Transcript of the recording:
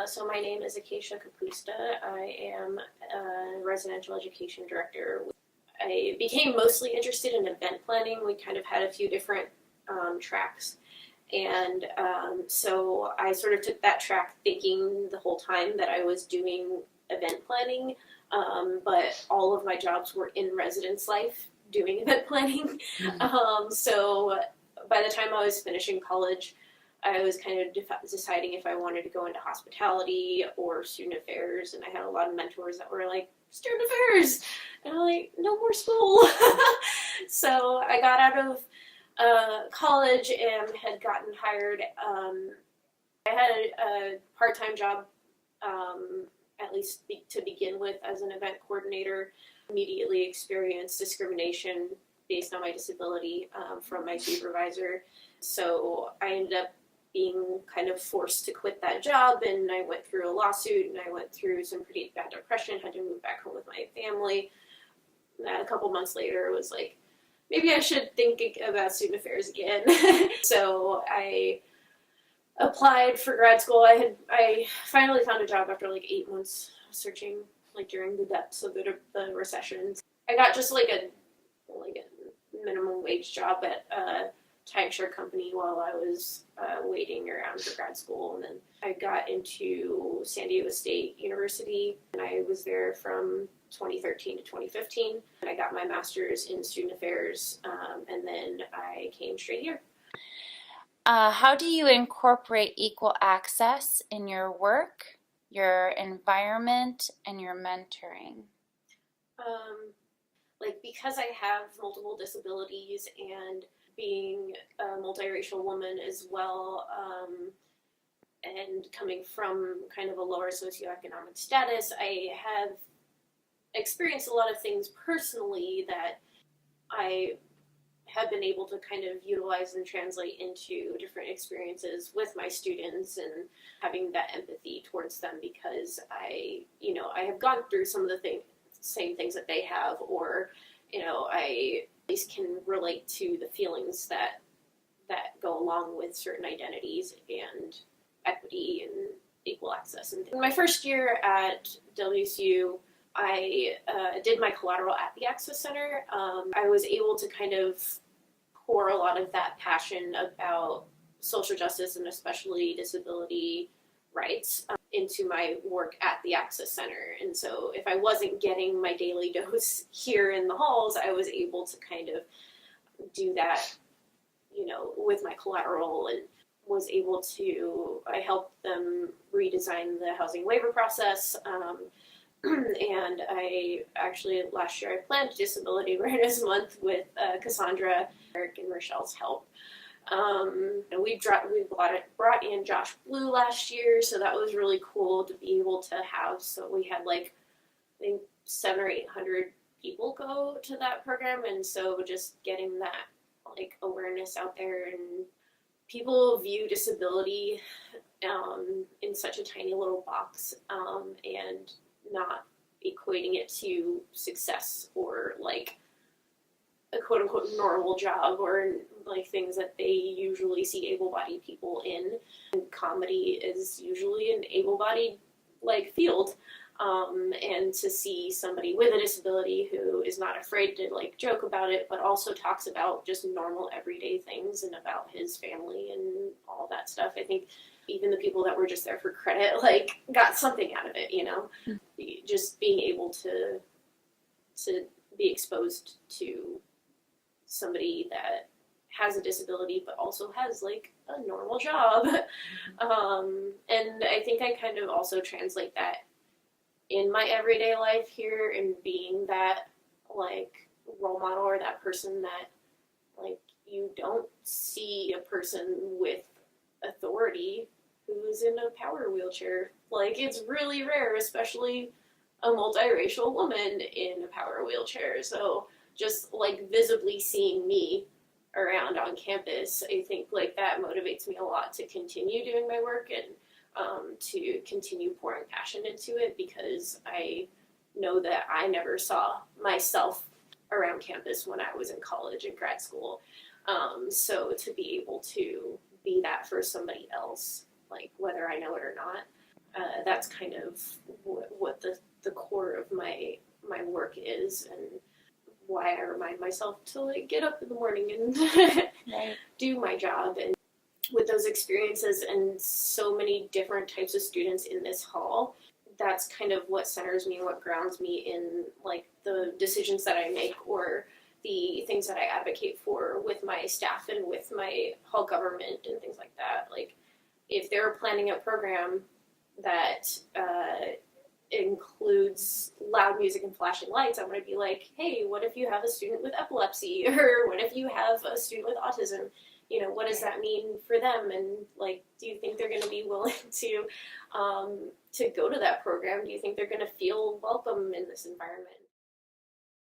So my name is Acacia Kapusta. I am a residential education director. I became mostly interested in event planning. We kind of had a few different tracks. And so I sort of took that track thinking the whole time that I was doing event planning, but all of my jobs were in residence life doing event planning. So by the time I was finishing college, I was kind of deciding if I wanted to go into hospitality or student affairs, and I had a lot of mentors that were like, student affairs! And I'm like, no more school! So I got out of college and had gotten hired. I had a part-time job, at least to begin with, as an event coordinator. Immediately experienced discrimination based on my disability from my supervisor. So I ended up being kind of forced to quit that job, and I went through a lawsuit, and I went through some pretty bad depression, had to move back home with my family. And a couple months later, it was like, maybe I should think about student affairs again. So I applied for grad school. I finally found a job after like 8 months searching, like during the depths of the recessions. I got just like a minimum wage job at a timeshare company while I was waiting around for grad school, and then I got into San Diego State University, and I was there from 2013 to 2015, and I got my master's in student affairs, and then I came straight here. How do you incorporate equal access in your work, your environment, and your mentoring? Because I have multiple disabilities and being a multiracial woman as well, and coming from kind of a lower socioeconomic status, I have experienced a lot of things personally that I have been able to kind of utilize and translate into different experiences with my students and having that empathy towards them, because I have gone through some of the same things that they have, or, I at least can relate to the feelings that go along with certain identities and equity and equal access. And in my first year at WSU, I did my collateral at the Access Center. I was able to kind of pour a lot of that passion about social justice and especially disability rights into my work at the Access Center. And so if I wasn't getting my daily dose here in the halls, I was able to kind of do that, with my collateral, and was able to, I helped them redesign the housing waiver process. And I actually, last year, I planned Disability Awareness Month with Cassandra, Eric, and Rochelle's help. And we brought in Josh Blue last year, so that was really cool to be able to have. So we had I think 700 or 800 people go to that program, and so just getting that awareness out there, and people view disability in such a tiny little box, and not equating it to success or a quote unquote normal job, or things that they usually see able-bodied people in. And comedy is usually an able-bodied field, and to see somebody with a disability who is not afraid to joke about it, but also talks about just normal everyday things and about his family and all that stuff. I think even the people that were just there for credit got something out of it, just being able to be exposed to somebody that has a disability but also has a normal job. And I think I kind of also translate that in my everyday life here, and being that role model, or that person that you don't see a person with authority who's in a power wheelchair. It's really rare, especially a multiracial woman in a power wheelchair. So just visibly seeing me around on campus, I think that motivates me a lot to continue doing my work, and to continue pouring passion into it, because I know that I never saw myself around campus when I was in college and grad school. So to be able to be that for somebody else, whether I know it or not, that's kind of what the core of my work is, and why I remind myself to like get up in the morning and Right. do my job. And with those experiences and so many different types of students in this hall, that's kind of what centers me and what grounds me in like the decisions that I make, or the things that I advocate for with my staff and with my hall government and things like that. Like if they're planning a program that includes loud music and flashing lights, I'm going to be like, hey, what if you have a student with epilepsy, or what if you have a student with autism? You know, what does that mean for them? And like, do you think they're going to be willing to go to that program? Do you think they're going to feel welcome in this environment?